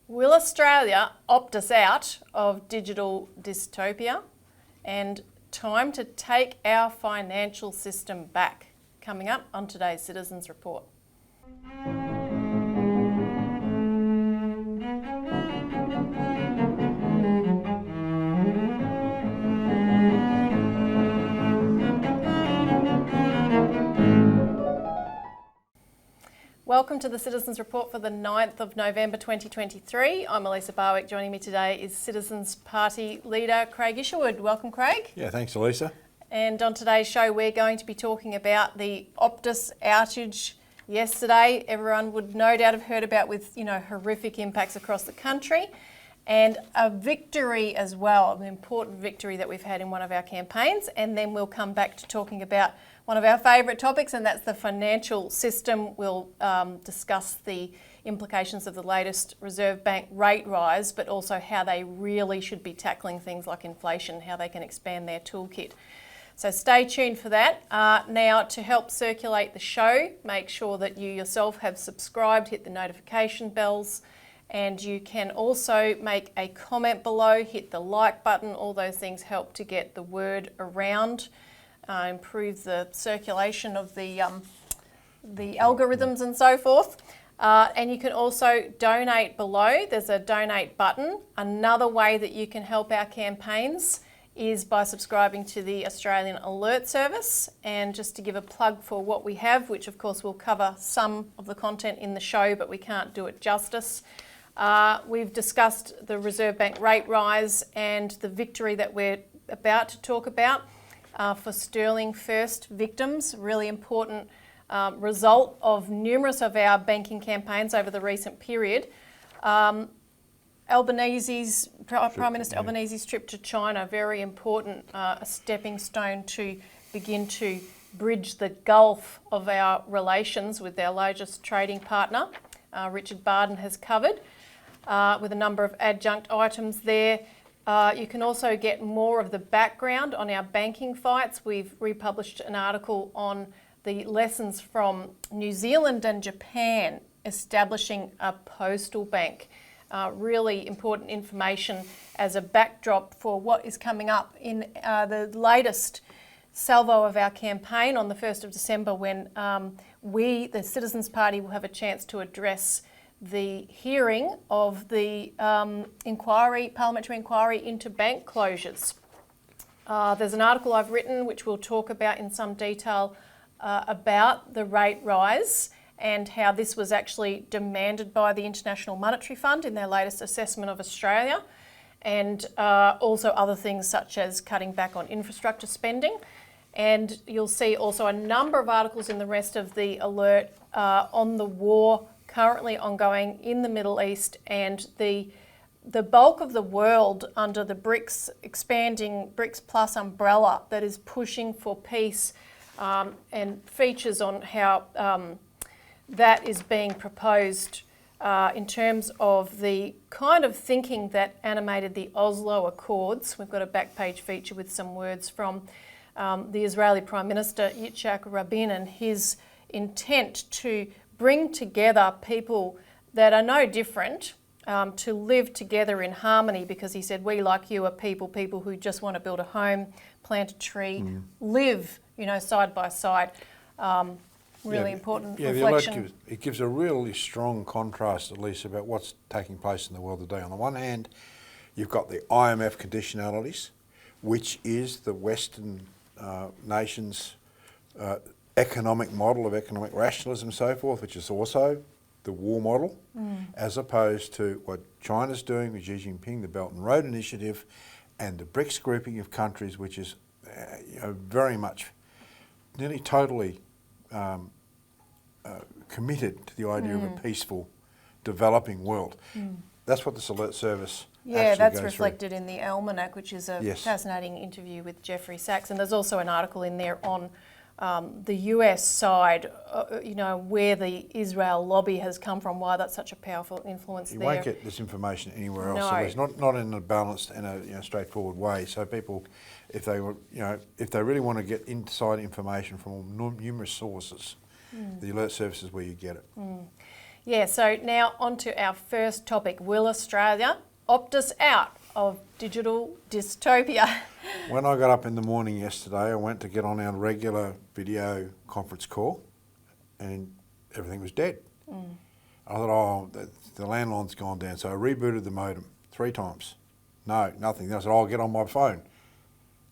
Will Australia Optus out of digital dystopia? And time to take our financial system back. Coming up on today's Citizens Report. Welcome to the Citizens Report for the 9th of November 2023. I'm Elisa Barwick. Joining me today is Citizens Party leader Craig Isherwood. Welcome, Craig. Yeah, thanks, Elisa. And on today's show, we're going to be talking about the Optus outage yesterday. Everyone would no doubt have heard about, with horrific impacts across the country, and a victory as well, an important victory that we've had in one of our campaigns. And then we'll come back to talking about one of our favourite topics, and that's the financial system. We'll discuss the implications of the latest Reserve Bank rate rise, but also how they really should be tackling things like inflation, how they can expand their toolkit. So stay tuned for that. Now, to help circulate the show, make sure that you yourself have subscribed, hit the notification bells, and you can also make a comment below, hit the like button. All those things help to get the word around. Improve the circulation of the algorithms and so forth. And you can also donate below. There's a donate button. Another way that you can help our campaigns is by subscribing to the Australian Alert Service. And just to give a plug for what we have, which of course will cover some of the content in the show, but we can't do it justice. We've discussed the Reserve Bank rate rise and the victory that we're about to talk about. For sterling first victims, really important result of numerous of our banking campaigns over the recent period. Prime Minister Albanese's trip to China, very important, a stepping stone to begin to bridge the gulf of our relations with our largest trading partner. Richard Barden has covered with a number of adjunct items there. You can also get more of the background on our banking fights. We've republished an article on the lessons from New Zealand and Japan establishing a postal bank. Really important information as a backdrop for what is coming up in the latest salvo of our campaign on the 1st of December, when we, the Citizens Party, will have a chance to address the hearing of the parliamentary inquiry into bank closures. There's an article I've written which we'll talk about in some detail about the rate rise and how this was actually demanded by the International Monetary Fund in their latest assessment of Australia, and also other things such as cutting back on infrastructure spending. And you'll see also a number of articles in the rest of the alert on the war currently ongoing in the Middle East, and the bulk of the world under the expanding BRICS Plus umbrella that is pushing for peace, and features on how that is being proposed in terms of the kind of thinking that animated the Oslo Accords. We've got a back page feature with some words from the Israeli Prime Minister Yitzhak Rabin and his intent to bring together people that are no different to live together in harmony, because he said, we like you are people who just want to build a home, plant a tree, live, side by side. Really important reflection. The alert it gives a really strong contrast, at least, about what's taking place in the world today. On the one hand, you've got the IMF conditionalities, which is the Western nations' economic model of economic rationalism and so forth, which is also the war model, as opposed to what China's doing with Xi Jinping, the Belt and Road Initiative, and the BRICS grouping of countries, which is very much, nearly totally committed to the idea of a peaceful, developing world. That's what this alert service that's reflected in the Almanac, which is a fascinating interview with Jeffrey Sachs. And there's also an article in there on the US side, where the Israel lobby has come from, why that's such a powerful influence there. You won't get this information anywhere else. No. So it's not in a balanced and a straightforward way. So people, if they really want to get inside information from numerous sources, the alert service is where you get it. Yeah, so now on to our first topic. Will Australia Optus out of digital dystopia? When I got up in the morning yesterday, I went to get on our regular video conference call and everything was dead. I thought, oh, the landline's gone down. So I rebooted the modem 3 times. No, nothing. I said, I'll get on my phone.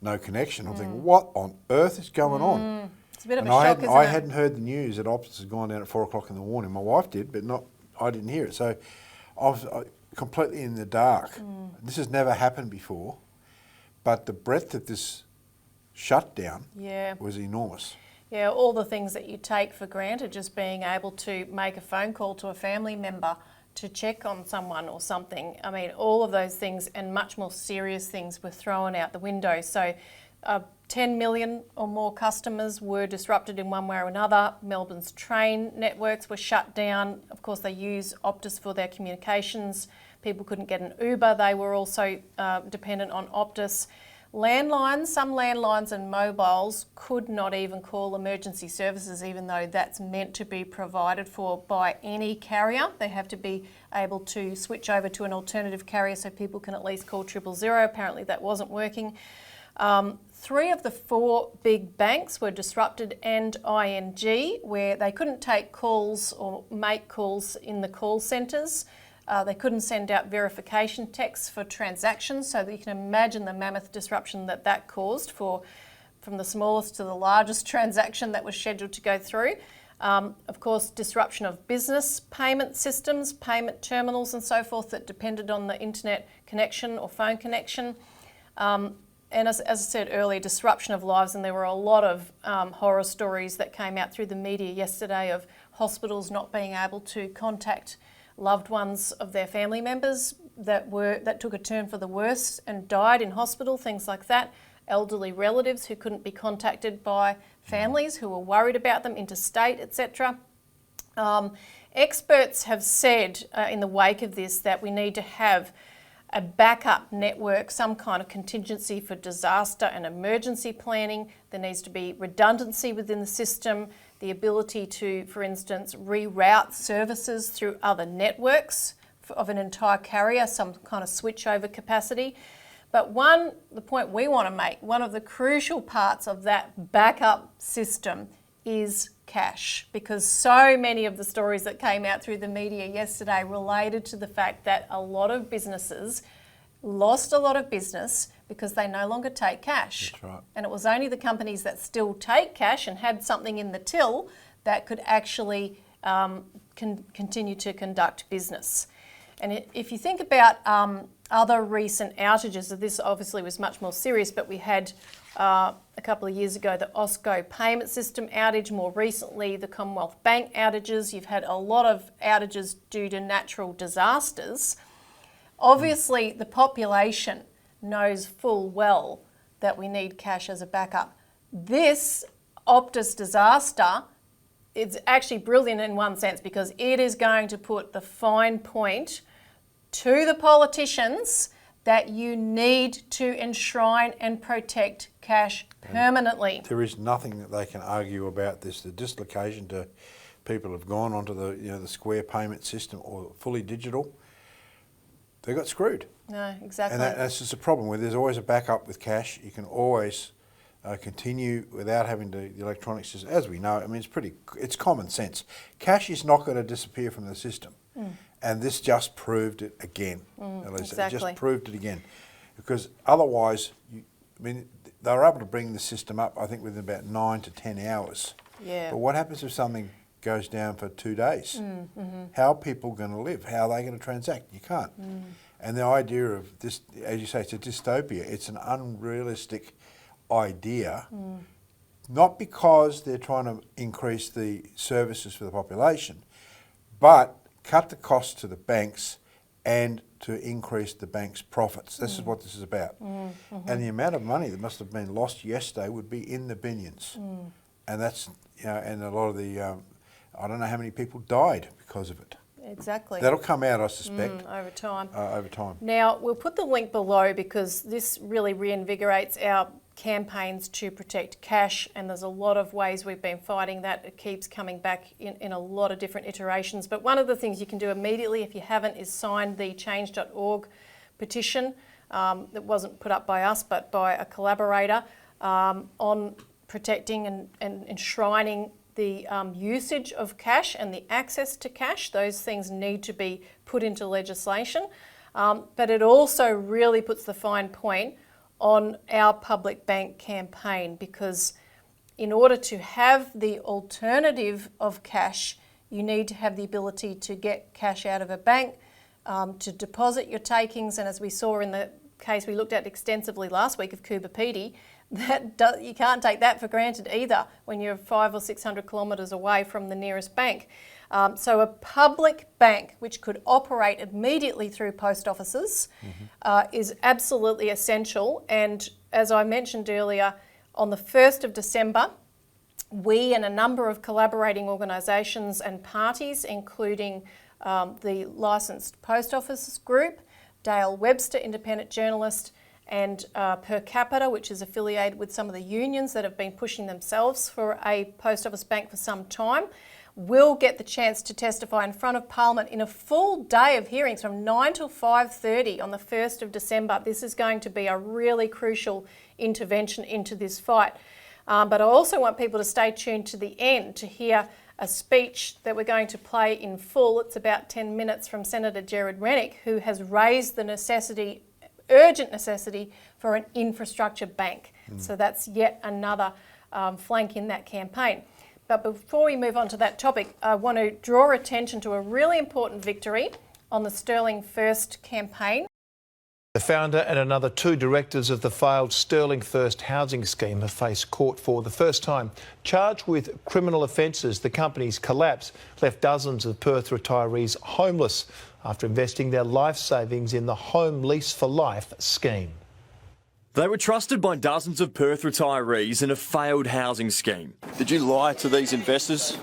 No connection. I'm thinking, what on earth is going on? It's a bit of And a shock, isn't I it? hadn't heard the news that Optus had gone down at 4 o'clock in the morning. My wife did, but I didn't hear it. So I was completely in the dark. This has never happened before, but the breadth of this shutdown was enormous. Yeah, all the things that you take for granted, just being able to make a phone call to a family member to check on someone or something. I mean, all of those things and much more serious things were thrown out the window. So 10 million or more customers were disrupted in one way or another. Melbourne's train networks were shut down. Of course, they use Optus for their communications. People couldn't get an Uber. They were also dependent on Optus. Landlines, some landlines and mobiles could not even call emergency services, even though that's meant to be provided for by any carrier. They have to be able to switch over to an alternative carrier so people can at least call 000. Apparently that wasn't working. 3 of the 4 big banks were disrupted and ING, where they couldn't take calls or make calls in the call centres. They couldn't send out verification texts for transactions, so that you can imagine the mammoth disruption that caused from the smallest to the largest transaction that was scheduled to go through. Of course, disruption of business payment systems, payment terminals and so forth that depended on the internet connection or phone connection. And as I said earlier, disruption of lives, and there were a lot of horror stories that came out through the media yesterday of hospitals not being able to contact loved ones of their family members that took a turn for the worse and died in hospital, things like that. Elderly relatives who couldn't be contacted by families who were worried about them, interstate, etc. Experts have said in the wake of this that we need to have a backup network, some kind of contingency for disaster and emergency planning. There needs to be redundancy within the system, the ability to, for instance, reroute services through other networks of an entire carrier, some kind of switchover capacity. But the point we want to make, one of the crucial parts of that backup system is cash, because so many of the stories that came out through the media yesterday related to the fact that a lot of businesses lost a lot of business because they no longer take cash. That's right. And it was only the companies that still take cash and had something in the till that could actually continue to conduct business. And if you think about other recent outages, this obviously was much more serious, but we had a couple of years ago the Osco payment system outage, more recently the Commonwealth Bank outages. You've had a lot of outages due to natural disasters. Obviously, the population knows full well that we need cash as a backup. This Optus disaster is actually brilliant in one sense, because it is going to put the fine point to the politicians that you need to enshrine and protect cash permanently. There is nothing that they can argue about this. The dislocation to people who have gone onto the square payment system or fully digital, they got screwed. No, exactly. And that's just a problem where there's always a backup with cash. You can always continue without having the electronic system. As we know, I mean, it's common sense. Cash is not going to disappear from the system. And this just proved it again, Elisa. Exactly. It just proved it again. Because otherwise, they were able to bring the system up, I think, within about 9 to 10 hours. Yeah. But what happens if something goes down for 2 days? How are people going to live? How are they going to transact? You can't. And the idea of this, as you say, it's a dystopia. It's an unrealistic idea, not because they're trying to increase the services for the population, but cut the costs to the banks and to increase the bank's profits. This is what this is about. And the amount of money that must have been lost yesterday would be in the billions. And that's, and a lot of the, I don't know how many people died because of it. Exactly. That'll come out, I suspect. Over time. Over time. Now, we'll put the link below, because this really reinvigorates our campaigns to protect cash, and there's a lot of ways we've been fighting that. It keeps coming back in a lot of different iterations. But one of the things you can do immediately, if you haven't, is sign the change.org petition that wasn't put up by us but by a collaborator on protecting and enshrining the usage of cash and the access to cash. Those things need to be put into legislation. But it also really puts the fine point on our public bank campaign, because in order to have the alternative of cash, you need to have the ability to get cash out of a bank, to deposit your takings, and as we saw in the case we looked at extensively last week of Coober Pedy, you can't take that for granted either when you're 500 or 600 kilometres away from the nearest bank. So a public bank which could operate immediately through post offices is absolutely essential. And as I mentioned earlier, on the 1st of December, we and a number of collaborating organisations and parties, including the Licensed Post Office Group, Dale Webster, independent journalist, and Per Capita, which is affiliated with some of the unions that have been pushing themselves for a post office bank for some time, will get the chance to testify in front of Parliament in a full day of hearings from 9 till 5:30 on the 1st of December. This is going to be a really crucial intervention into this fight. But I also want people to stay tuned to the end to hear a speech that we're going to play in full. It's about 10 minutes from Senator Gerard Rennick, who has raised the urgent necessity for an infrastructure bank. So that's yet another flank in that campaign. But before we move on to that topic, I want to draw attention to a really important victory on the Sterling First campaign. The founder and another 2 directors of the failed Sterling First housing scheme have faced court for the first time. Charged with criminal offences, the company's collapse left dozens of Perth retirees homeless after investing their life savings in the Home Lease for Life scheme. They were trusted by dozens of Perth retirees in a failed housing scheme. Did you lie to these investors?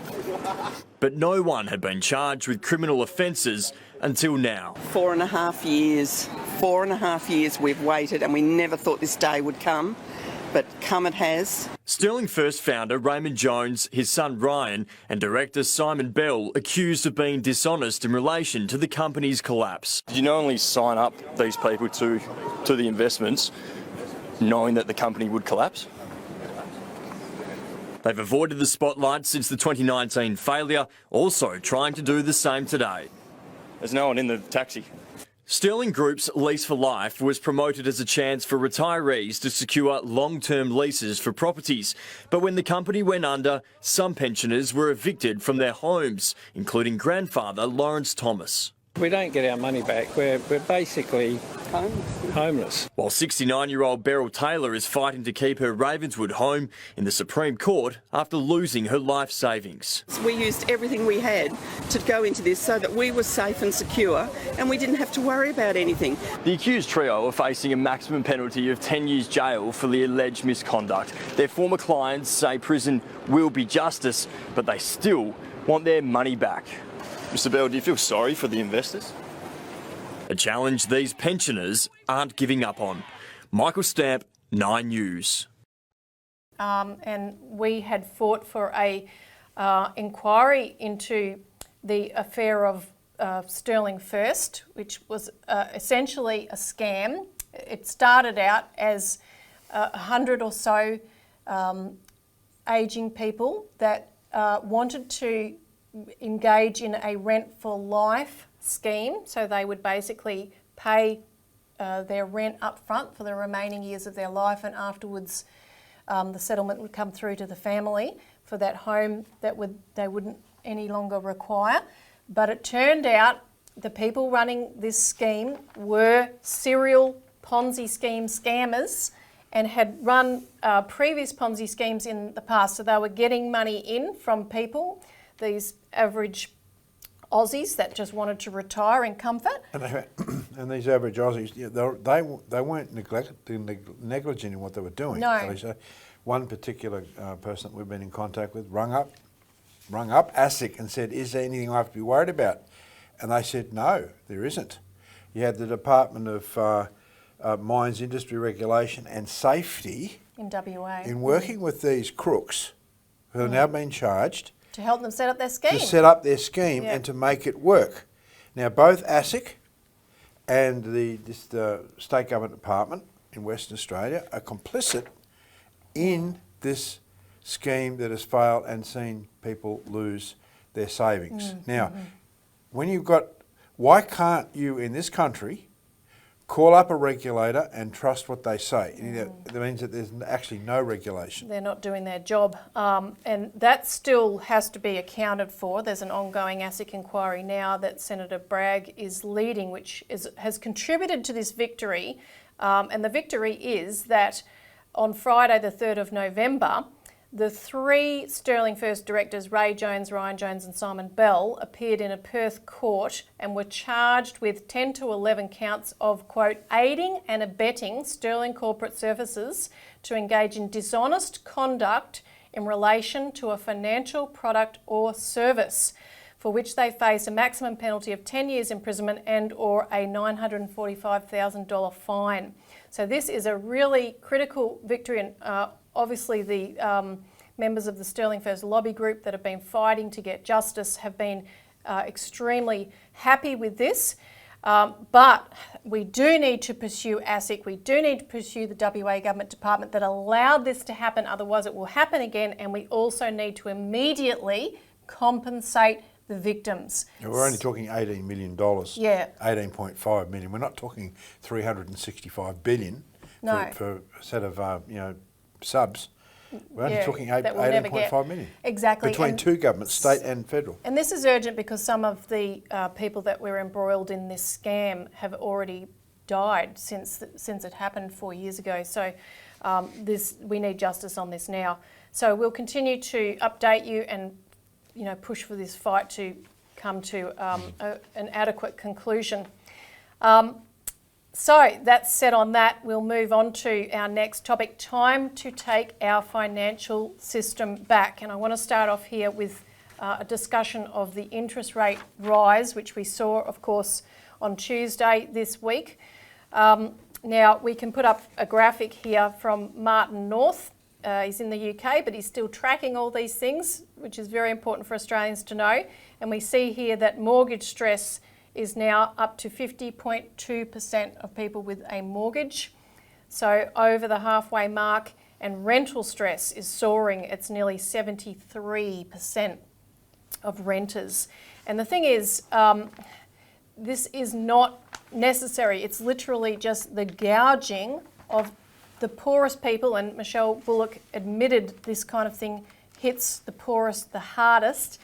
But no one had been charged with criminal offences until now. 4.5 years. 4.5 years we've waited, and we never thought this day would come, but come it has. Sterling First founder Raymond Jones, his son Ryan, and director Simon Bell accused of being dishonest in relation to the company's collapse. Did you not only sign up these people to the investments knowing that the company would collapse? They've avoided the spotlight since the 2019 failure, also trying to do the same today. There's no one in the taxi. Sterling Group's Lease for Life was promoted as a chance for retirees to secure long-term leases for properties. But when the company went under, some pensioners were evicted from their homes, including grandfather Lawrence Thomas. We don't get our money back. We're basically homeless. While 69-year-old Beryl Taylor is fighting to keep her Ravenswood home in the Supreme Court after losing her life savings. We used everything we had to go into this so that we were safe and secure, and we didn't have to worry about anything. The accused trio are facing a maximum penalty of 10 years jail for the alleged misconduct. Their former clients say prison will be justice, but they still want their money back. Mr. Bell, do you feel sorry for the investors? A challenge these pensioners aren't giving up on. Michael Stamp, 9 News. And we had fought for a inquiry into the affair of Sterling First, which was essentially a scam. It started out as 100 or so ageing people that wanted to engage in a rent for life scheme. So they would basically pay their rent up front for the remaining years of their life, and afterwards the settlement would come through to the family for that home that they wouldn't any longer require. But it turned out the people running this scheme were serial Ponzi scheme scammers and had run previous Ponzi schemes in the past. So they were getting money in from people, these average Aussies that just wanted to retire in comfort. And these average Aussies, they weren't negligent in what they were doing. No. Elisa. One particular person that we've been in contact with rung up ASIC and said, "Is there anything I have to be worried about?" And they said, "No, there isn't." You had the Department of Mines Industry Regulation and Safety in WA. in working with these crooks who have now been charged To help them set up their scheme. to set up their scheme Yeah. and to make it work. Now, both ASIC and the State Government Department in Western Australia are complicit in this scheme that has failed and seen people lose their savings. Now, when you've got, why can't you in this country call up a regulator and trust what they say? That means that there's actually no regulation. They're not doing their job, and that still has to be accounted for. There's an ongoing ASIC inquiry now that Senator Bragg is leading, which has contributed to this victory. And the victory is that on Friday the 3rd of November, the 3 Sterling First directors, Ray Jones, Ryan Jones and Simon Bell, appeared in a Perth court and were charged with 10 to 11 counts of, quote, aiding and abetting Sterling Corporate Services to engage in dishonest conduct in relation to a financial product or service, for which they face a maximum penalty of 10 years imprisonment and or a $945,000 fine. So this is a really critical victory, and obviously the members of the Sterling First lobby group that have been fighting to get justice have been extremely happy with this. But we do need to pursue ASIC, we do need to pursue the WA Government Department that allowed this to happen, otherwise it will happen again, and we also need to immediately compensate the victims. Now, we're only talking $18 million, Yeah. 18.5 million. We're not talking 365 billion No. for a set of subs. We're only Yeah, talking that we'll never get. 18.5 million. Exactly. Between And- two governments, state and federal. And this is urgent because some of the people that were embroiled in this scam have already died since it happened 4 years ago. So we need justice on this now. So we'll continue to update you and push for this fight to come to an adequate conclusion. So that's set on that. We'll move on to our next topic, time to take our financial system back. And I want to start off here with a discussion of the interest rate rise, which we saw, of course, on Tuesday this week. Now, we can put up a graphic here from Martin North. He's in the UK, but he's still tracking all these things, which is very important for Australians to know. And we see here that mortgage stress is now up to 50.2% of people with a mortgage. So over the halfway mark, and rental stress is soaring. It's nearly 73% of renters. And the thing is, this is not necessary. It's literally just the gouging of the poorest people, and Michelle Bullock admitted this kind of thing hits the poorest the hardest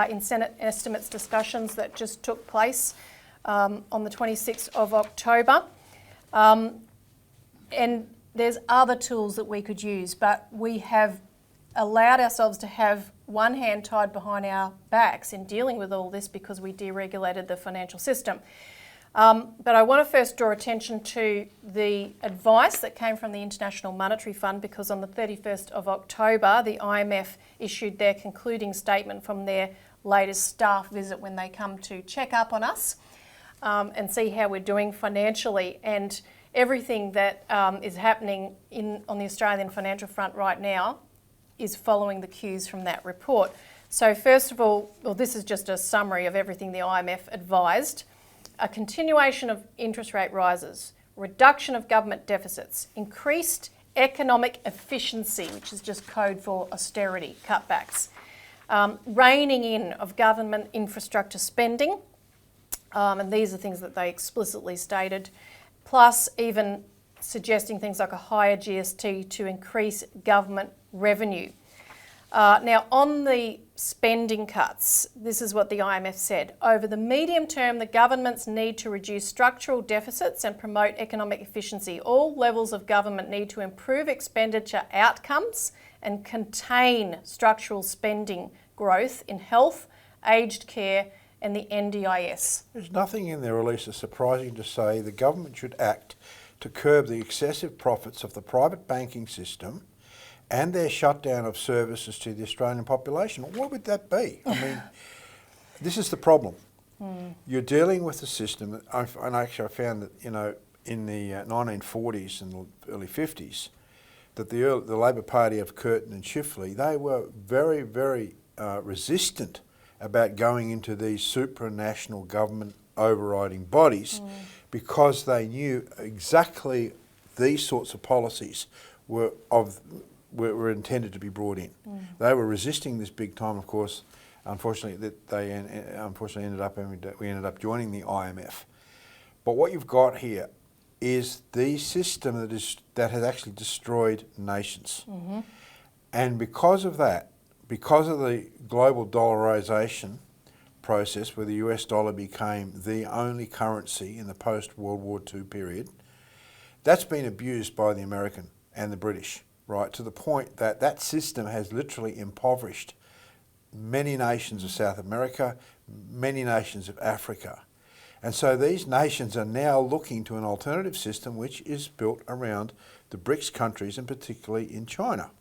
in Senate estimates discussions that just took place on the 26th of October. And there's other tools that we could use, but we have allowed ourselves to have one hand tied behind our backs in dealing with all this because we deregulated the financial system. But I want to first draw attention to the advice that came from the International Monetary Fund, because on the 31st of October, the IMF issued their concluding statement from their latest staff visit when they come to check up on us and see how we're doing financially. And everything that is happening on the Australian financial front right now is following the cues from that report. So first of all, this is just a summary of everything the IMF advised. A continuation of interest rate rises, reduction of government deficits, increased economic efficiency, which is just code for austerity cutbacks, reining in of government infrastructure spending, and these are things that they explicitly stated, plus even suggesting things like a higher GST to increase government revenue. Now, on the spending cuts, this is what the IMF said. Over the medium term, the governments need to reduce structural deficits and promote economic efficiency. All levels of government need to improve expenditure outcomes and contain structural spending growth in health, aged care and the NDIS. There's nothing in there, Elisa, surprising to say the government should act to curb the excessive profits of the private banking system and their shutdown of services to the Australian population. What would that be? I mean, this is the problem. You're dealing with a system, and actually I found that, in the 1940s and the early 50s, that the Labor Party of Curtin and Chifley, they were very, very resistant about going into these supranational government overriding bodies because they knew exactly these sorts of policies were intended to be brought in. They were resisting this big time, of course. Unfortunately, we ended up joining the IMF. But what you've got here is the system that has actually destroyed nations. And because of that, because of the global dollarization process where the US dollar became the only currency in the post-World War II period, that's been abused by the American and the British, right, to the point that that system has literally impoverished many nations of South America, many nations of Africa. And so these nations are now looking to an alternative system which is built around the BRICS countries and particularly in China.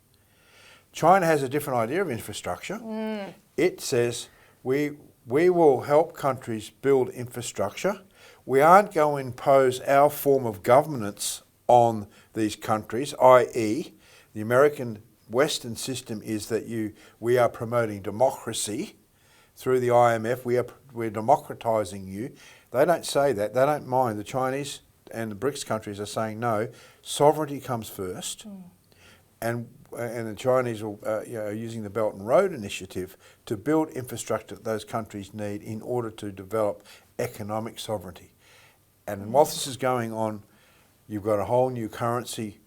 China has a different idea of infrastructure. It says we will help countries build infrastructure. We aren't going to impose our form of governance on these countries, i.e. the American Western system is that we are promoting democracy through the IMF. We're democratising you. They don't say that. They don't mind. The Chinese and the BRICS countries are saying no. Sovereignty comes first, and the Chinese are using the Belt and Road Initiative to build infrastructure that those countries need in order to develop economic sovereignty. And whilst this is going on, you've got a whole new currency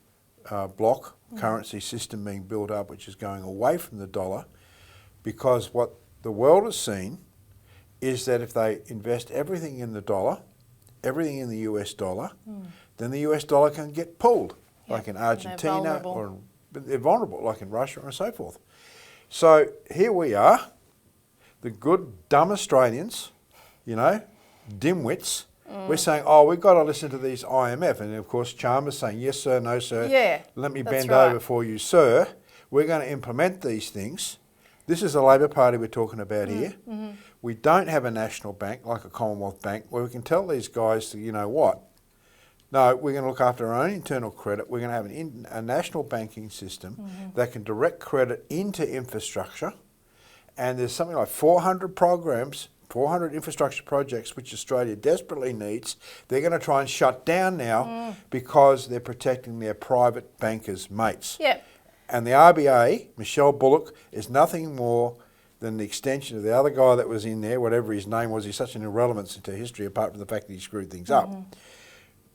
currency system being built up, which is going away from the dollar, because what the world has seen is that if they invest everything in the dollar, everything in the US dollar, then the US dollar can get pulled, like in Argentina, or they're vulnerable, like in Russia and so forth. So here we are, the good, dumb Australians, dimwits, we're saying, oh, we've got to listen to these IMF. And of course, Chalmers saying, yes, sir, no, sir. Yeah, let me bend over for you, sir. We're going to implement these things. This is the Labor Party we're talking about here. We don't have a national bank like a Commonwealth Bank where we can tell these guys to, you know what? No, we're going to look after our own internal credit. We're going to have a national banking system that can direct credit into infrastructure. And there's something like 400 programs, 400 infrastructure projects which Australia desperately needs. They're going to try and shut down now because they're protecting their private bankers' mates. And the RBA, Michelle Bullock, is nothing more than the extension of the other guy that was in there, whatever his name was. He's such an irrelevance into history apart from the fact that he screwed things up.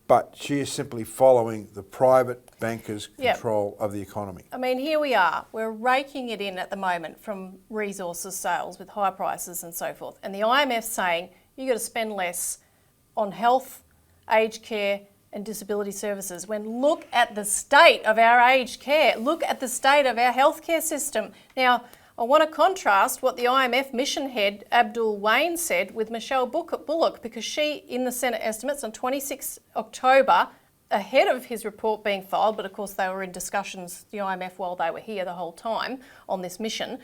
But she is simply following the private bankers' control of the economy. I mean, here we are. We're raking it in at the moment from resources sales with high prices and so forth. And the IMF's saying you've got to spend less on health, aged care and disability services. When look at the state of our aged care, look at the state of our healthcare system. Now, I want to contrast what the IMF mission head, Abdul Wayne, said with Michelle Bullock, because she, in the Senate estimates on 26 October, ahead of his report being filed, but of course they were in discussions, the IMF, while they were here the whole time on this mission,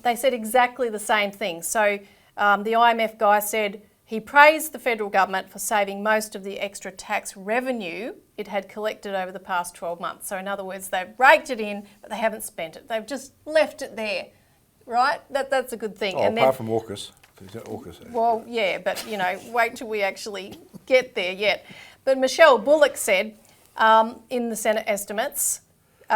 they said exactly the same thing. So the IMF guy said he praised the federal government for saving most of the extra tax revenue it had collected over the past 12 months. So in other words, they've raked it in, but they haven't spent it. They've just left it there, right? That's a good thing. Oh, and apart from AUKUS. Well, yeah, but, wait till we actually get there yet. But Michelle Bullock said in the Senate estimates,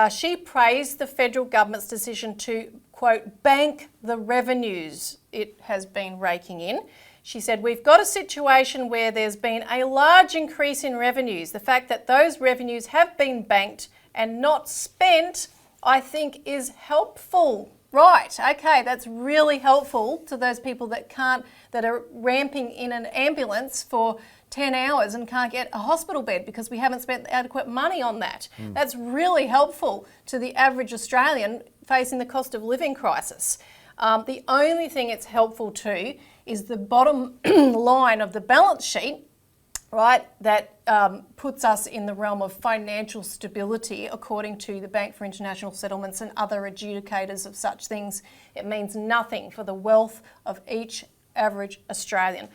she praised the federal government's decision to, quote, bank the revenues it has been raking in. She said, we've got a situation where there's been a large increase in revenues. The fact that those revenues have been banked and not spent, I think, is helpful. Right, okay, that's really helpful to those people that are ramping in an ambulance for 10 hours and can't get a hospital bed because we haven't spent adequate money on that. That's really helpful to the average Australian facing the cost of living crisis. The only thing it's helpful to is the bottom line of the balance sheet, right, that puts us in the realm of financial stability according to the Bank for International Settlements and other adjudicators of such things. It means nothing for the wealth of each average Australian.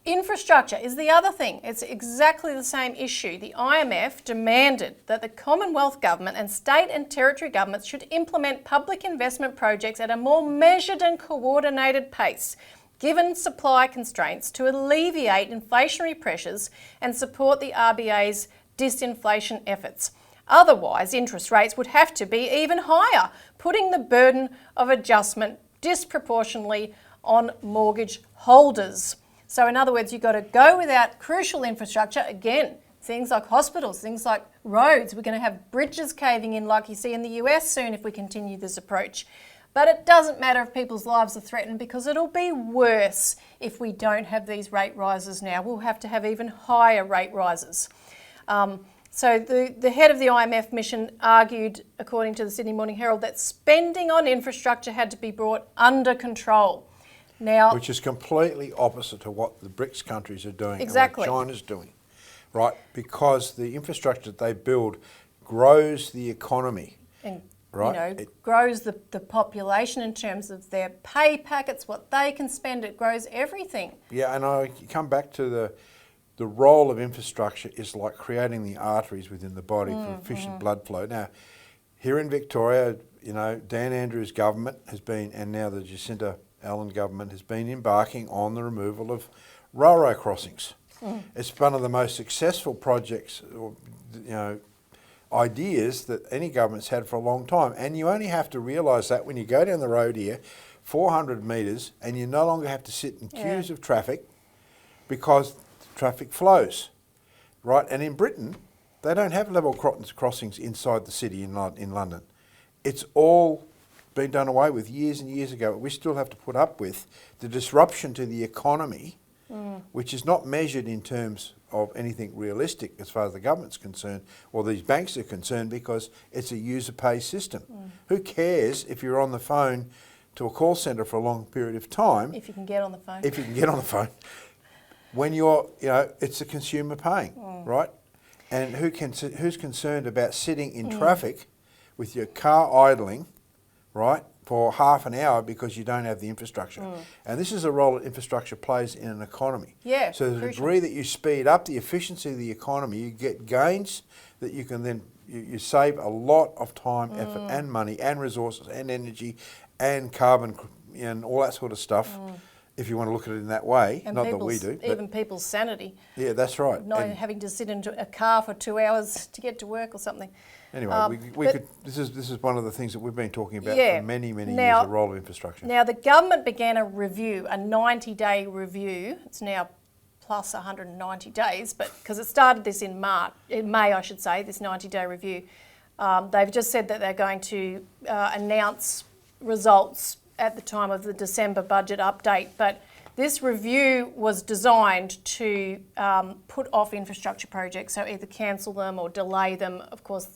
Infrastructure is the other thing. It's exactly the same issue. The IMF demanded that the Commonwealth Government and state and territory governments should implement public investment projects at a more measured and coordinated pace, given supply constraints, to alleviate inflationary pressures and support the RBA's disinflation efforts. Otherwise, interest rates would have to be even higher, putting the burden of adjustment disproportionately on mortgage holders. So in other words, you've got to go without crucial infrastructure. Again, things like hospitals, things like roads. We're going to have bridges caving in like you see in the US soon if we continue this approach. But it doesn't matter if people's lives are threatened, because it'll be worse if we don't have these rate rises now. We'll have to have even higher rate rises. So the head of the IMF mission argued, according to the Sydney Morning Herald, that spending on infrastructure had to be brought under control. Now, which is completely opposite to what the BRICS countries are doing exactly. and what China's doing, right? Because the infrastructure that they build grows the economy. And, right? You know, it grows the population in terms of their pay packets, what they can spend. It grows everything. Yeah, and I come back to the role of infrastructure is like creating the arteries within the body for efficient blood flow. Now, here in Victoria, you know, Dan Andrews' government has been, and now the Jacinta Allen government has been embarking on the removal of railway crossings. It's one of the most successful projects, or, you know, ideas that any government's had for a long time. And you only have to realise that when you go down the road here, 400 metres, and you no longer have to sit in queues of traffic because traffic flows, right? And in Britain, they don't have level crossings inside the city in London. It's all been done away with years and years ago. We still have to put up with the disruption to the economy, which is not measured in terms of anything realistic as far as the government's concerned or these banks are concerned, because it's a user pay system. Who cares if you're on the phone to a call centre for a long period of time? If you can get on the phone. If you can get on the phone. When you're, you know, it's the consumer paying, right? And who's concerned about sitting in traffic with your car idling, right, for half an hour because you don't have the infrastructure? And this is a role that infrastructure plays in an economy. Yeah, so to the crucial. degree that you speed up the efficiency of the economy, you get gains that you can then, you save a lot of time, effort and money and resources and energy and carbon and all that sort of stuff. If you want to look at it in that way, And not that we do. Even people's sanity. Yeah, that's right. Not And having to sit into a car for 2 hours to get to work or something. anyway, we could. This is one of the things that we've been talking about Yeah. for many years. Now- The role of infrastructure. Now, the government began a review, a 90-day review. It's now plus 190 days, but because it started this in May, I should say, this 90-day review. They've just said that they're going to announce results at the time of the December budget update, but this review was designed to put off infrastructure projects, so either cancel them or delay them. Of course,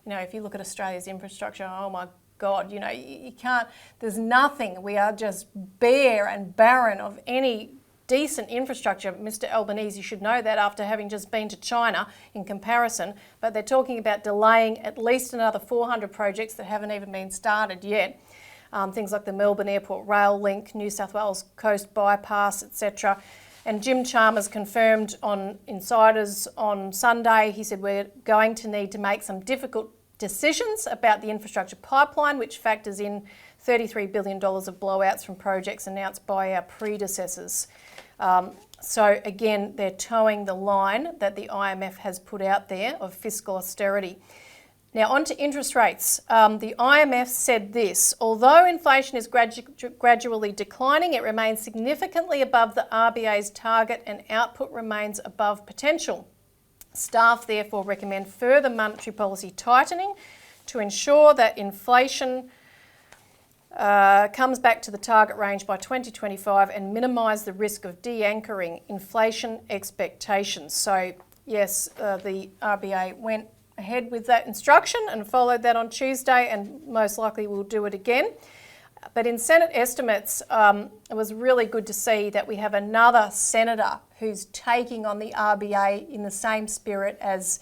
you know, if you look at Australia's infrastructure, oh my God, you know, you can't, there's nothing. We are just bare and barren of any decent infrastructure. Mr. Albanese, you should know that after having just been to China in comparison, but they're talking about delaying at least another 400 projects that haven't even been started yet. Things like the Melbourne Airport Rail Link, New South Wales Coast Bypass, etc. And Jim Chalmers confirmed on Insiders on Sunday, he said, we're going to need to make some difficult decisions about the infrastructure pipeline, which factors in $33 billion of blowouts from projects announced by our predecessors. So again, they're towing the line that the IMF has put out there of fiscal austerity. Now, on to interest rates. The IMF said this: although inflation is gradually declining, it remains significantly above the RBA's target and output remains above potential. Staff therefore recommend further monetary policy tightening to ensure that inflation comes back to the target range by 2025 and minimise the risk of de-anchoring inflation expectations. So, yes, the RBA went ahead with that instruction and followed that on Tuesday, and most likely will do it again. But in Senate estimates, it was really good to see that we have another senator who's taking on the RBA in the same spirit as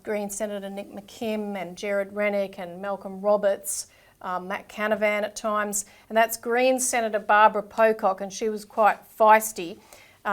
Green Senator Nick McKim and Gerard Rennick and Malcolm Roberts, Matt Canavan at times, and that's Green Senator Barbara Pocock, and she was quite feisty.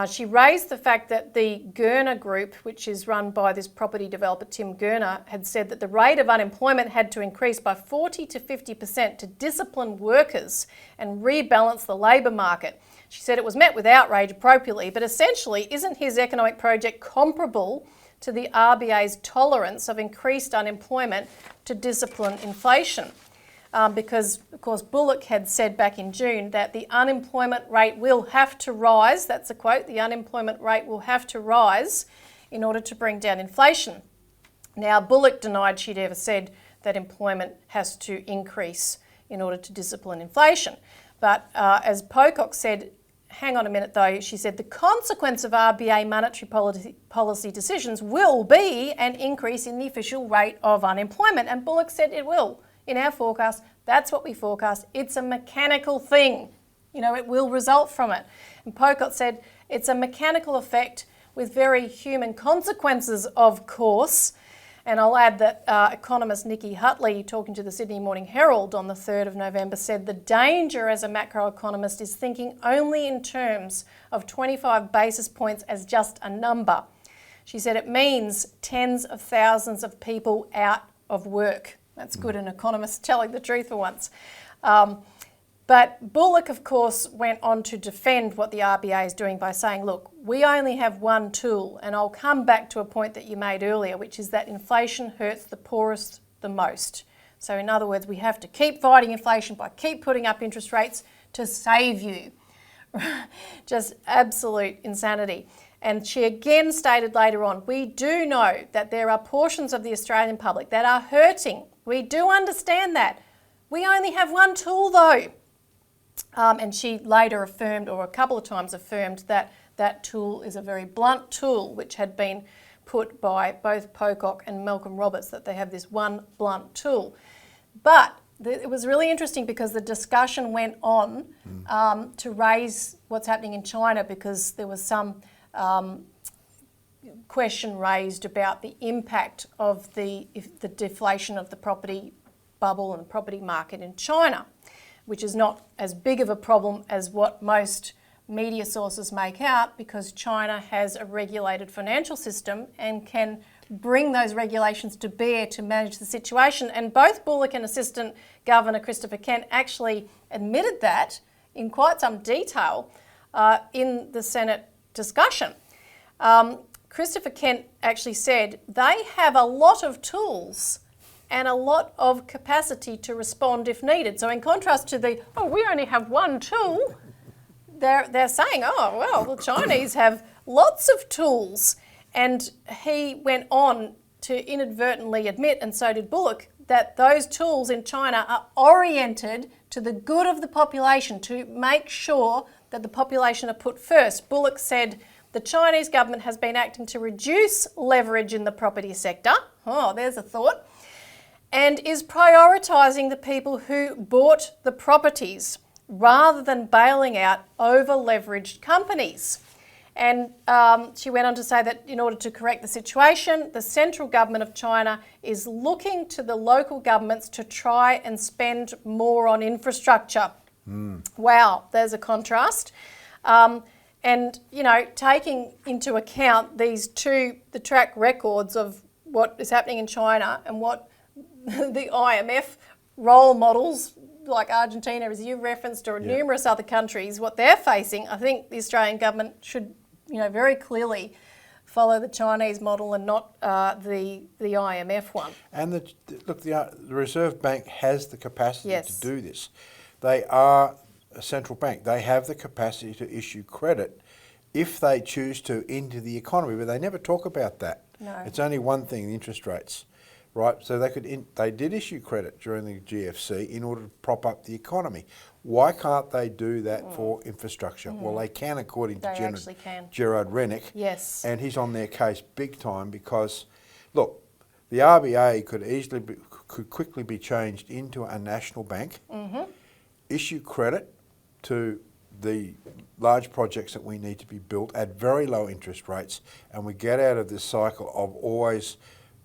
She raised the fact that the Gurner Group, which is run by this property developer Tim Gurner, had said that the rate of unemployment had to increase by 40 to 50% to discipline workers and rebalance the labour market. She said it was met with outrage appropriately, but essentially, isn't his economic project comparable to the RBA's tolerance of increased unemployment to discipline inflation? Because, of course, Bullock had said back in June that the unemployment rate will have to rise. That's a quote. The unemployment rate will have to rise in order to bring down inflation. Now, Bullock denied she'd ever said that employment has to increase in order to discipline inflation. But as Pocock said, hang on a minute though, she said the consequence of RBA monetary policy decisions will be an increase in the official rate of unemployment. And Bullock said it will. In our forecast, that's what we forecast. It's a mechanical thing. You know, it will result from it. And Pocock said it's a mechanical effect with very human consequences, of course. And I'll add that economist Nikki Hutley, talking to the Sydney Morning Herald on the 3rd of November, said the danger as a macroeconomist is thinking only in terms of 25 basis points as just a number. She said it means tens of thousands of people out of work. That's good, an economist telling the truth for once. But Bullock, of course, went on to defend what the RBA is doing by saying, look, we only have one tool, and I'll come back to a point that you made earlier, which is that inflation hurts the poorest the most. So in other words, we have to keep fighting inflation by keep putting up interest rates to save you. Just absolute insanity. And she again stated later on, we do know that there are portions of the Australian public that are hurting. We do understand that. We only have one tool though. And she later affirmed, or a couple of times affirmed, that that tool is a very blunt tool, which had been put by both Pocock and Malcolm Roberts, that they have this one blunt tool. But it was really interesting because the discussion went on to raise what's happening in China, because there was some question raised about the impact of the deflation of the property bubble and property market in China, which is not as big of a problem as what most media sources make out, because China has a regulated financial system and can bring those regulations to bear to manage the situation. And both Bullock and Assistant Governor Christopher Kent actually admitted that in quite some detail in the Senate discussion. Christopher Kent actually said they have a lot of tools and a lot of capacity to respond if needed. So in contrast to the, oh, we only have one tool, they're saying, oh, well, the Chinese have lots of tools. And he went on to inadvertently admit, and so did Bullock, that those tools in China are oriented to the good of the population, to make sure that the population are put first. Bullock said the Chinese government has been acting to reduce leverage in the property sector. Oh, there's a thought. And is prioritising the people who bought the properties rather than bailing out over-leveraged companies. And she went on to say that in order to correct the situation, the central government of China is looking to the local governments to try and spend more on infrastructure. Wow, there's a contrast. And, you know, taking into account these two, the track records of what is happening in China and what the IMF role models, like Argentina, as you referenced, or numerous other countries, what they're facing, I think the Australian government should, you know, very clearly follow the Chinese model and not the IMF one. And the Reserve Bank has the capacity to do this. They are a central bank. They have the capacity to issue credit if they choose to into the economy, but they never talk about that. No. It's only one thing, the interest rates. Right, so they did issue credit during the GFC in order to prop up the economy. Why can't they do that for infrastructure? Well, they can, according to Gerard Rennick. Yes. And he's on their case big time because, look, the RBA could quickly be changed into a national bank, issue credit to the large projects that we need to be built at very low interest rates, and we get out of this cycle of always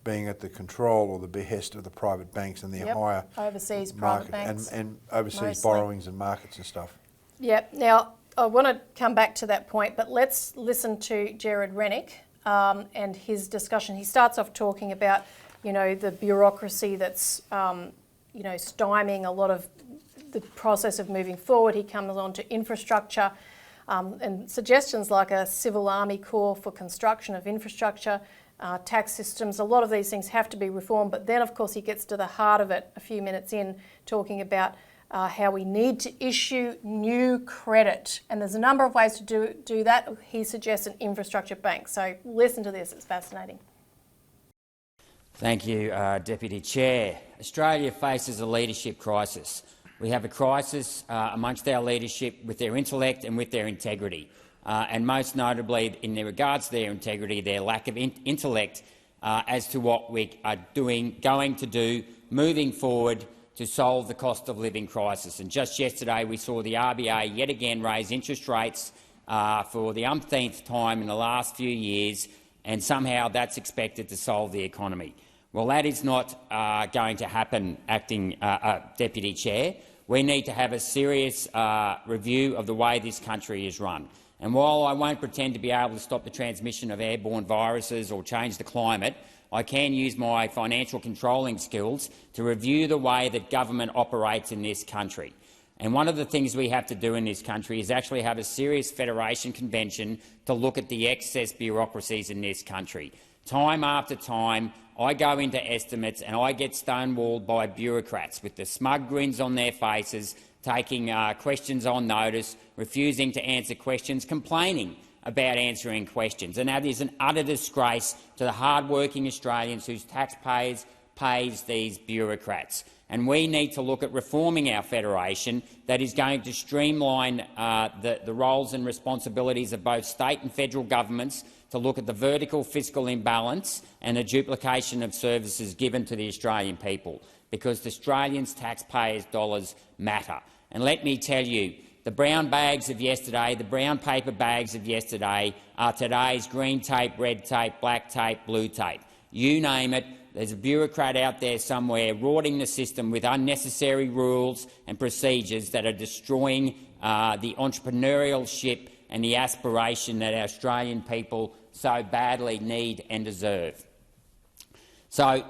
being at the control or the behest of the private banks and their higher overseas market private banks and overseas mostly. borrowings and markets and stuff. Yep. Now, I want to come back to that point, but let's listen to Gerard Rennick and his discussion. He starts off talking about, the bureaucracy that's, stymieing a lot of the process of moving forward. He comes on to infrastructure and suggestions like a civil army corps for construction of infrastructure, tax systems. A lot of these things have to be reformed, but then of course he gets to the heart of it a few minutes in, talking about how we need to issue new credit. And there's a number of ways to do that. He suggests an infrastructure bank. So listen to this, it's fascinating. Thank you, Deputy Chair. Australia faces a leadership crisis. We have a crisis amongst our leadership with their intellect and with their integrity. And most notably, in regards to their integrity, their lack of intellect as to what we are going to do moving forward to solve the cost of living crisis. And just yesterday we saw the RBA yet again raise interest rates for the umpteenth time in the last few years, and somehow that's expected to solve the economy. Well, that is not going to happen, Acting Deputy Chair. We need to have a serious review of the way this country is run. And while I won't pretend to be able to stop the transmission of airborne viruses or change the climate, I can use my financial controlling skills to review the way that government operates in this country. And one of the things we have to do in this country is actually have a serious federation convention to look at the excess bureaucracies in this country. Time after time, I go into estimates and I get stonewalled by bureaucrats with the smug grins on their faces, taking questions on notice, refusing to answer questions, complaining about answering questions. And that is an utter disgrace to the hard-working Australians whose taxpayers pays these bureaucrats. And we need to look at reforming our federation that is going to streamline the roles and responsibilities of both state and federal governments, to look at the vertical fiscal imbalance and the duplication of services given to the Australian people, because the Australians' taxpayers' dollars matter. And let me tell you, the brown bags of yesterday, the brown paper bags of yesterday, are today's green tape, red tape, black tape, blue tape. You name it, there's a bureaucrat out there somewhere rorting the system with unnecessary rules and procedures that are destroying the entrepreneurship and the aspiration that our Australian people so badly need and deserve. So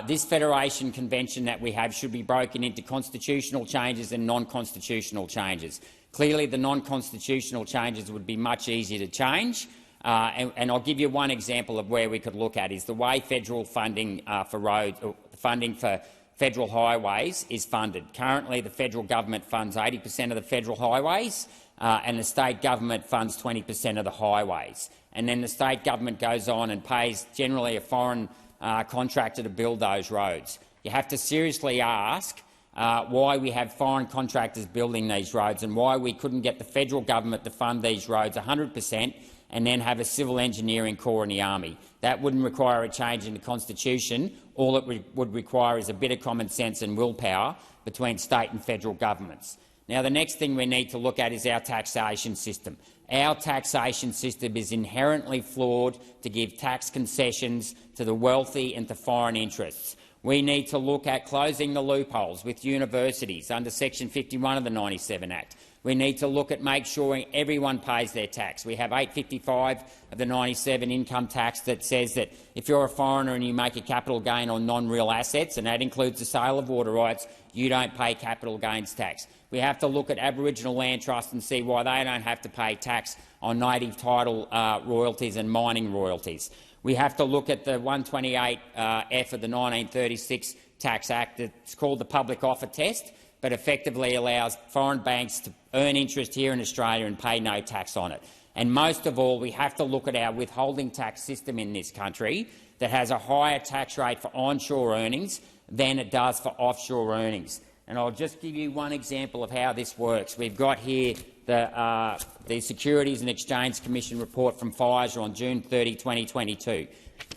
this Federation Convention that we have should be broken into constitutional changes and non-constitutional changes. Clearly the non-constitutional changes would be much easier to change, and I'll give you one example of where we could look at is the way federal funding for roads, or funding for federal highways is funded. Currently the federal government funds 80% of the federal highways, and the state government funds 20% of the highways. And then the state government goes on and pays generally a foreign contractor to build those roads. You have to seriously ask why we have foreign contractors building these roads and why we couldn't get the federal government to fund these roads 100% and then have a civil engineering corps in the army. That wouldn't require a change in the constitution. All it would require is a bit of common sense and willpower between state and federal governments. Now, the next thing we need to look at is our taxation system. Our taxation system is inherently flawed to give tax concessions to the wealthy and to foreign interests. We need to look at closing the loopholes with universities under Section 51 of the 97 Act. We need to look at make sure everyone pays their tax. We have 855 of the 97 income tax that says that if you're a foreigner and you make a capital gain on non-real assets, and that includes the sale of water rights, you don't pay capital gains tax. We have to look at Aboriginal land trusts and see why they don't have to pay tax on native title royalties and mining royalties. We have to look at the 128F of the 1936 Tax Act. It's called the public offer test, but effectively allows foreign banks to earn interest here in Australia and pay no tax on it. And most of all, we have to look at our withholding tax system in this country that has a higher tax rate for onshore earnings than it does for offshore earnings. And I'll just give you one example of how this works. We've got here the Securities and Exchange Commission report from Pfizer on June 30, 2022.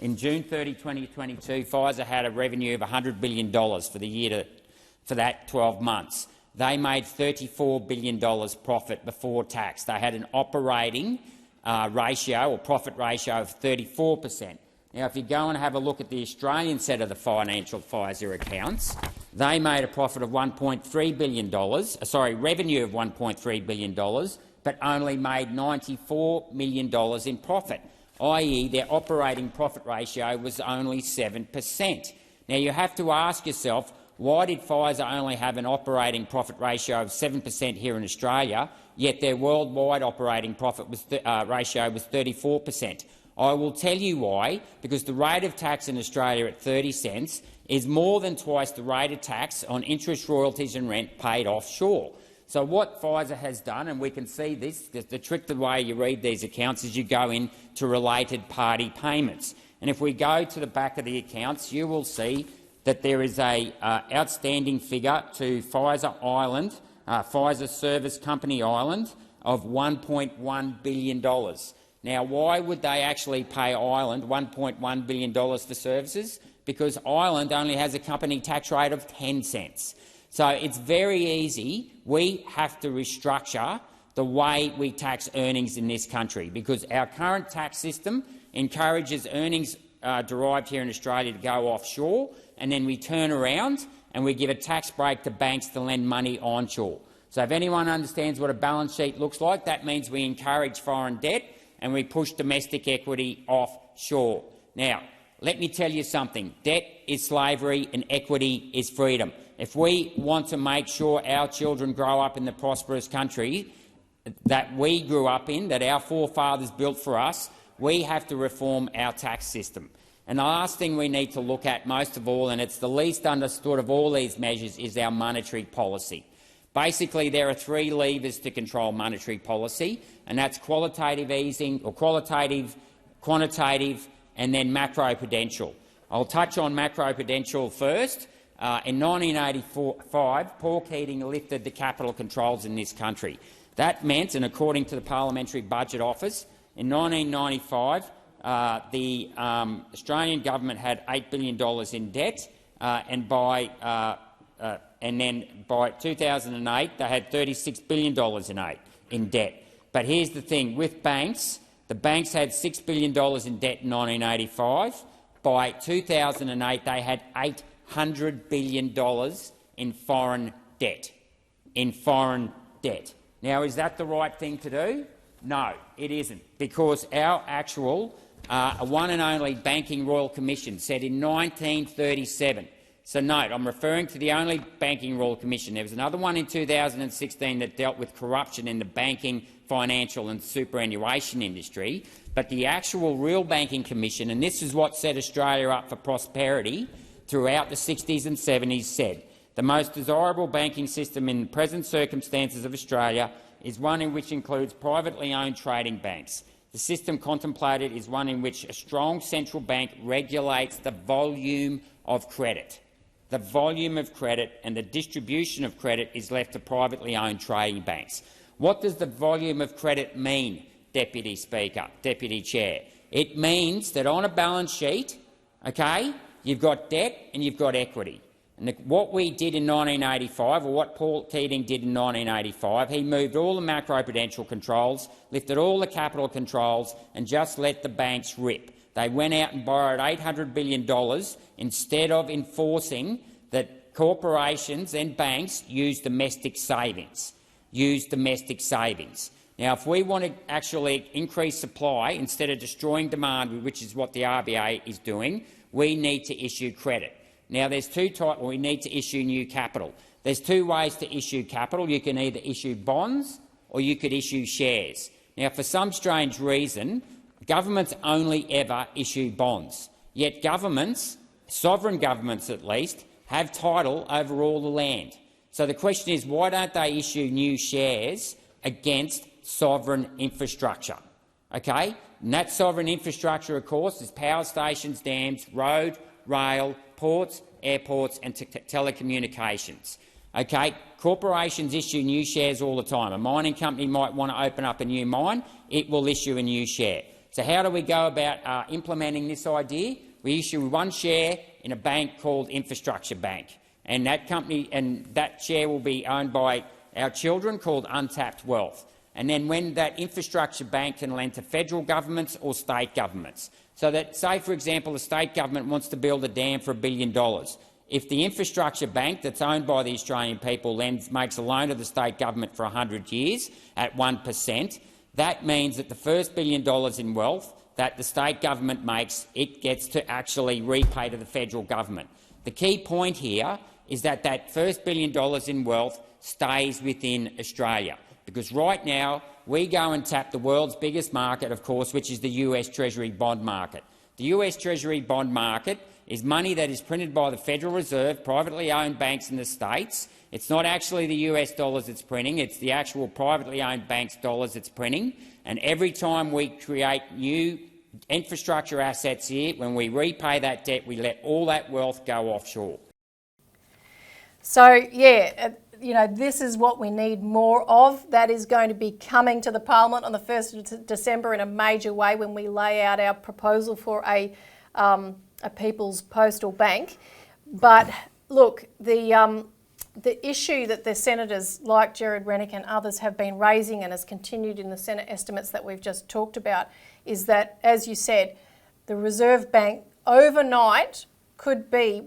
In June 30, 2022, Pfizer had a revenue of $100 billion for the year for that 12 months. They made $34 billion profit before tax. They had an operating ratio or profit ratio of 34%. Now, if you go and have a look at the Australian set of the financial Pfizer accounts, they made a profit of $1.3 billion, revenue of $1.3 billion, but only made $94 million in profit, i.e. their operating profit ratio was only 7%. Now, you have to ask yourself, why did Pfizer only have an operating profit ratio of 7% here in Australia, yet their worldwide operating profit ratio was 34%? I will tell you why, because the rate of tax in Australia at 30 cents is more than twice the rate of tax on interest, royalties and rent paid offshore. So what Pfizer has done, and we can see this, the trick the way you read these accounts is you go into related party payments. And if we go to the back of the accounts, you will see that there is a outstanding figure to Pfizer Ireland, Pfizer Service Company Ireland, of $1.1 billion. Now, why would they actually pay Ireland $1.1 billion for services? Because Ireland only has a company tax rate of 10 cents. So it's very easy. We have to restructure the way we tax earnings in this country, because our current tax system encourages earnings derived here in Australia to go offshore, and then we turn around and we give a tax break to banks to lend money onshore. So if anyone understands what a balance sheet looks like, that means we encourage foreign debt and we push domestic equity offshore. Now, let me tell you something. Debt is slavery and equity is freedom. If we want to make sure our children grow up in the prosperous country that we grew up in, that our forefathers built for us, we have to reform our tax system. And the last thing we need to look at most of all, and it's the least understood of all these measures, is our monetary policy. Basically, there are three levers to control monetary policy, and that's qualitative easing, or quantitative, and then macroprudential. I'll touch on macroprudential first. In 1985, Paul Keating lifted the capital controls in this country. That meant, and according to the Parliamentary Budget Office, in 1995, the Australian government had $8 billion in debt, and then by 2008 they had $36 billion in debt. But here's the thing, with banks, the banks had $6 billion in debt in 1985. By 2008 they had $800 billion in foreign debt. Now, is that the right thing to do? No, it isn't, because our actual one and only Banking Royal Commission said in 1937, so note, I'm referring to the only Banking Royal Commission. There was another one in 2016 that dealt with corruption in the banking, financial and superannuation industry, but the actual real Banking Commission, and this is what set Australia up for prosperity throughout the 60s and 70s, said, the most desirable banking system in the present circumstances of Australia is one in which includes privately owned trading banks. The system contemplated is one in which a strong central bank regulates the volume of credit. The volume of credit and the distribution of credit is left to privately owned trading banks. What does the volume of credit mean, Deputy Speaker, Deputy Chair? It means that on a balance sheet, you've got debt and you've got equity. And what we did in 1985, or what Paul Keating did in 1985, he moved all the macroprudential controls, lifted all the capital controls and just let the banks rip. They went out and borrowed $800 billion instead of enforcing that corporations and banks use domestic savings. Now, if we want to actually increase supply instead of destroying demand, which is what the RBA is doing, we need to issue credit. Now, there's two types. We need to issue new capital. There's two ways to issue capital. You can either issue bonds or you could issue shares. Now, for some strange reason, governments only ever issue bonds, yet governments, sovereign governments at least, have title over all the land. So the question is, why don't they issue new shares against sovereign infrastructure? And that sovereign infrastructure, of course, is power stations, dams, road, rail, ports, airports and telecommunications. Corporations issue new shares all the time. A mining company might want to open up a new mine. It will issue a new share. So how do we go about implementing this idea? We issue one share in a bank called Infrastructure Bank, and that company and that share will be owned by our children, called untapped wealth. And then when that infrastructure bank can lend to federal governments or state governments, so that, say, for example, a state government wants to build a dam for $1 billion. If the infrastructure bank that's owned by the Australian people makes a loan to the state government for 100 years at 1%, that means that the first $1 billion in wealth that the state government makes, it gets to actually repay to the federal government. The key point here is that that first $1 billion in wealth stays within Australia, because right now we go and tap the world's biggest market, of course, which is the US Treasury bond market. The US Treasury bond market is money that is printed by the Federal Reserve, privately owned banks in the states. It's not actually the US dollars it's printing, it's the actual privately owned banks' dollars it's printing. And every time we create new infrastructure assets here, when we repay that debt, we let all that wealth go offshore. So, yeah, this is what we need more of. That is going to be coming to the Parliament on the 1st of December in a major way when we lay out our proposal for a People's Postal Bank. But look, the issue that the senators like Gerard Rennick and others have been raising, and has continued in the Senate estimates that we've just talked about, is that, as you said, the Reserve Bank overnight could be,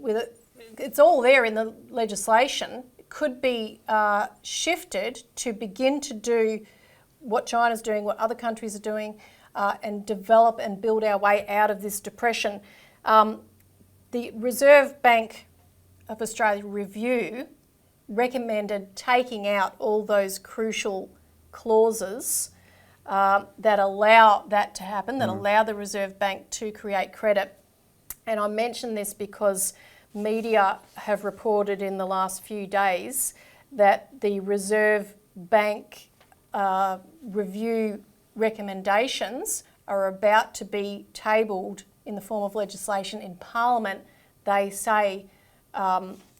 it's all there in the legislation, could be shifted to begin to do what China's doing, what other countries are doing, and develop and build our way out of this depression. The Reserve Bank of Australia review recommended taking out all those crucial clauses that allow that to happen, that allow the Reserve Bank to create credit. And I mention this because media have reported in the last few days that the Reserve Bank review recommendations are about to be tabled in the form of legislation in Parliament. They say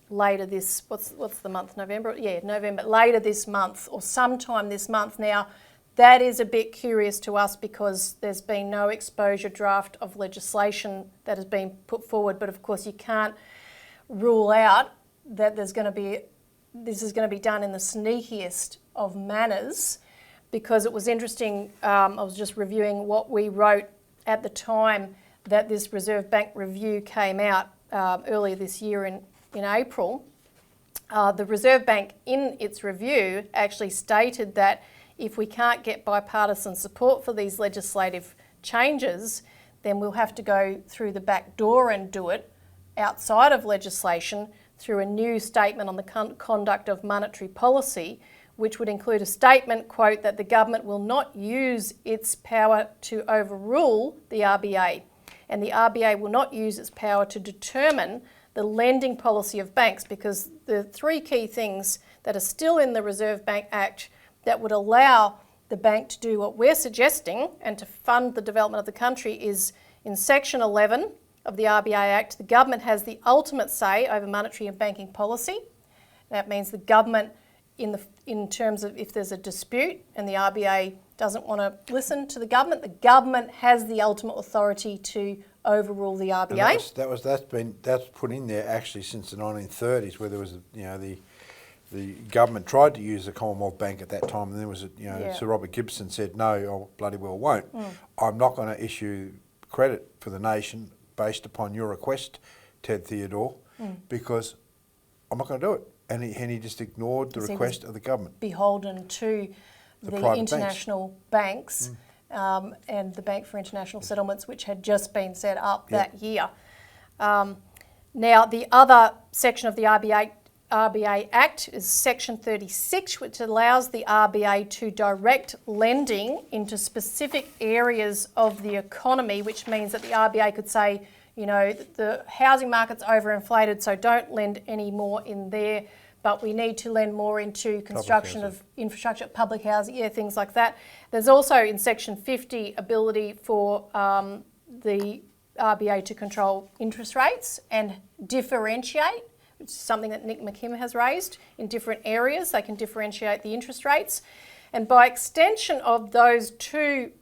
later this, what's the month, November? Yeah, November, later this month or sometime this month. Now, that is a bit curious to us because there's been no exposure draft of legislation that has been put forward, but of course you can't rule out that this is going to be done in the sneakiest of manners, because it was interesting, I was just reviewing what we wrote at the time that this Reserve Bank review came out earlier this year in April. The Reserve Bank in its review actually stated that if we can't get bipartisan support for these legislative changes, then we'll have to go through the back door and do it outside of legislation through a new statement on the conduct of monetary policy, which would include a statement, quote, that the government will not use its power to overrule the RBA, and the RBA will not use its power to determine the lending policy of banks, because the three key things that are still in the Reserve Bank Act that would allow the bank to do what we're suggesting and to fund the development of the country is in Section 11 of the RBA Act, the government has the ultimate say over monetary and banking policy. That means the government, in terms of if there's a dispute and the RBA doesn't want to listen to the government has the ultimate authority to overrule the RBA. That's put in there actually since the 1930s, where there was the government tried to use the Commonwealth Bank at that time, and there was Sir Robert Gibson said no, I bloody well won't. I'm not going to issue credit for the nation based upon your request, Ted Theodore, because I'm not going to do it. And he just ignored the request of the government. Beholden to the international banks and the Bank for International Settlements, which had just been set up that year. Now, the other section of the RBA Act is Section 36, which allows the RBA to direct lending into specific areas of the economy, which means that the RBA could say, the housing market's overinflated, so don't lend any more in there, but we need to lend more into construction of infrastructure, public housing, things like that. There's also in Section 50 ability for the RBA to control interest rates and differentiate, which is something that Nick McKim has raised in different areas. They can differentiate the interest rates. And by extension of those two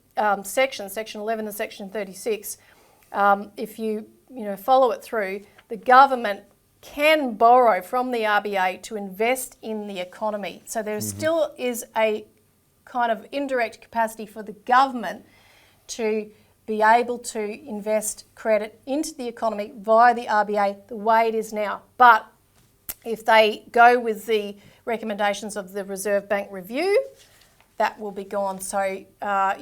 sections, Section 11 and Section 36, if you follow it through, the government can borrow from the RBA to invest in the economy. So there still is a kind of indirect capacity for the government to be able to invest credit into the economy via the RBA the way it is now. But if they go with the recommendations of the Reserve Bank review, that will be gone. So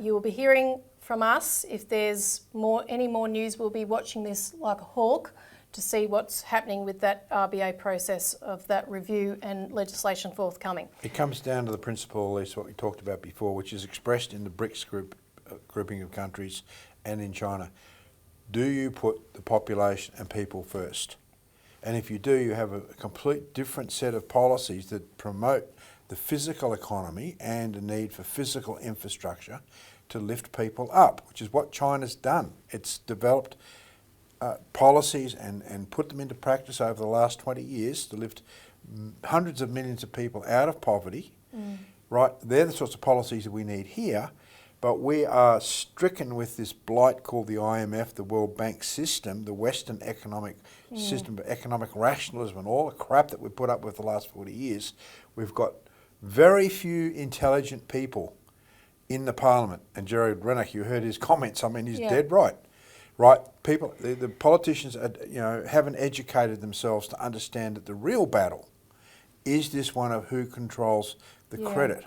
you will be hearing from us. If there's any more news, we'll be watching this like a hawk to see what's happening with that RBA process of that review and legislation forthcoming. It comes down to the principle, Elisa, what we talked about before, which is expressed in the BRICS grouping of countries and in China. Do you put the population and people first? And if you do, you have a complete different set of policies that promote the physical economy and the need for physical infrastructure to lift people up, which is what China's done. It's developed policies and put them into practice over the last 20 years to lift hundreds of millions of people out of poverty. Right, they're the sorts of policies that we need here, but we are stricken with this blight called the IMF, the World Bank system, the Western economic system, economic rationalism and all the crap that we've put up with the last 40 years. We've got very few intelligent people in the Parliament, and Gerard Rennick, you heard his comments. I mean, he's dead right. Right, people, the politicians, haven't educated themselves to understand that the real battle is this one of who controls the credit.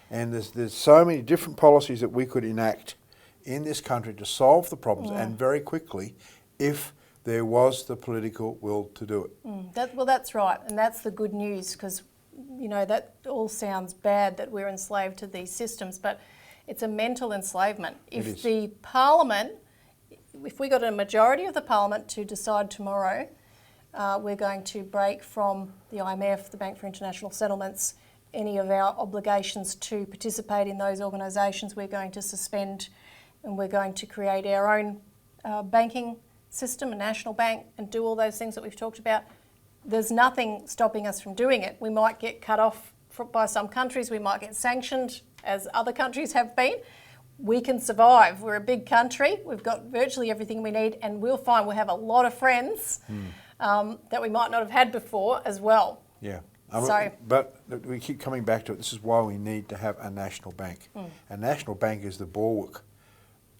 And there's so many different policies that we could enact in this country to solve the problems, and very quickly, if there was the political will to do it. Well, that's right, and that's the good news, because that all sounds bad that we're enslaved to these systems, but it's a mental enslavement. If the Parliament, if we got a majority of the Parliament to decide tomorrow we're going to break from the IMF, the Bank for International Settlements, any of our obligations to participate in those organisations, we're going to suspend, and we're going to create our own banking system, a national bank, and do all those things that we've talked about. There's nothing stopping us from doing it. We might get cut off by some countries, we might get sanctioned, as other countries have been. We can survive. We're a big country, we've got virtually everything we need, and we'll find we'll have a lot of friends that we might not have had before as well. Yeah. So, but we keep coming back to it. This is why we need to have a national bank. A national bank is the bulwark,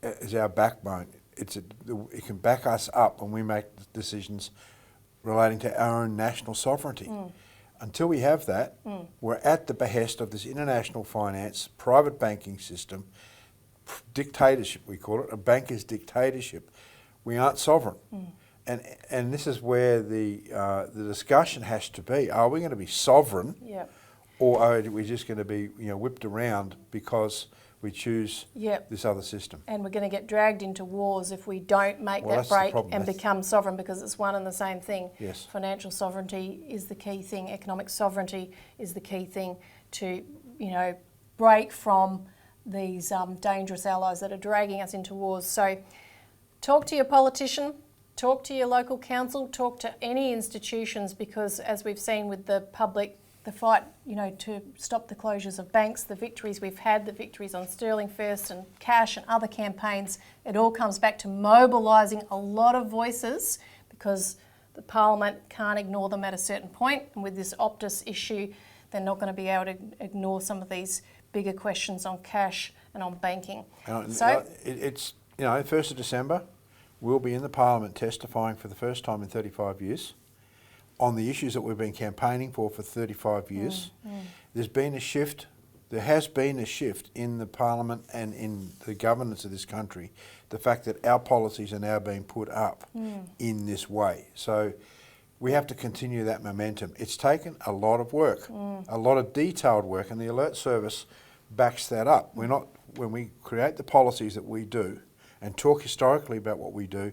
is our backbone. It can back us up when we make decisions relating to our own national sovereignty. Until we have that, we're at the behest of this international finance, private banking system, dictatorship, we call it, a banker's dictatorship. We aren't sovereign. And this is where the discussion has to be. Are we going to be sovereign, or are we just going to be whipped around because we choose this other system? And we're going to get dragged into wars if we don't make that break and become sovereign, because it's one and the same thing. Yes. Financial sovereignty is the key thing. Economic sovereignty is the key thing to break from these dangerous allies that are dragging us into wars. So talk to your politician. Talk to your local council, talk to any institutions, because as we've seen with the public, the fight, to stop the closures of banks, the victories we've had, the victories on Sterling First and cash and other campaigns, it all comes back to mobilising a lot of voices, because the Parliament can't ignore them at a certain point. And with this Optus issue, they're not going to be able to ignore some of these bigger questions on cash and on banking. So it's 1st of December. We'll be in the Parliament testifying for the first time in 35 years on the issues that we've been campaigning for 35 years. There's been a shift. There has been a shift in the Parliament and in the governance of this country, the fact that our policies are now being put up in this way. So we have to continue that momentum. It's taken a lot of work, a lot of detailed work, and the Alert Service backs that up. When we create the policies that we do and talk historically about what we do,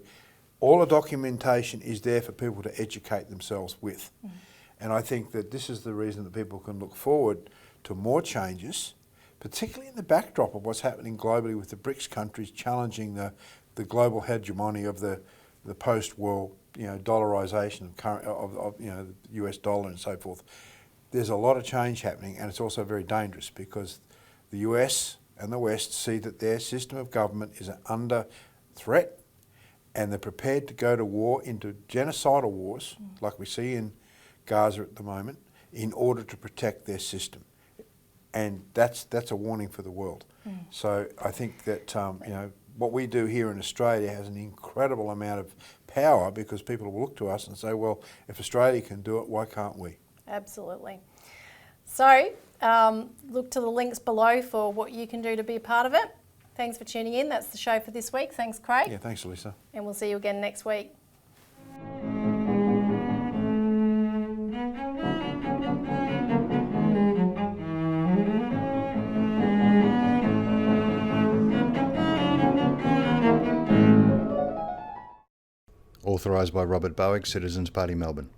all the documentation is there for people to educate themselves with. And I think that this is the reason that people can look forward to more changes, particularly in the backdrop of what's happening globally with the BRICS countries challenging the global hegemony of the post-war dollarisation of the US dollar and so forth. There's a lot of change happening, and it's also very dangerous, because the US and the West see that their system of government is under threat, and they're prepared to go to war, into genocidal wars, like we see in Gaza at the moment, in order to protect their system. And that's a warning for the world. So I think that what we do here in Australia has an incredible amount of power, because people will look to us and say, well, if Australia can do it, why can't we? Absolutely. So look to the links below for what you can do to be a part of it. Thanks for tuning in. That's the show for this week. Thanks, Craig. Yeah, thanks, Elisa. And we'll see you again next week. Authorised by Robert Barwick, Citizens Party, Melbourne.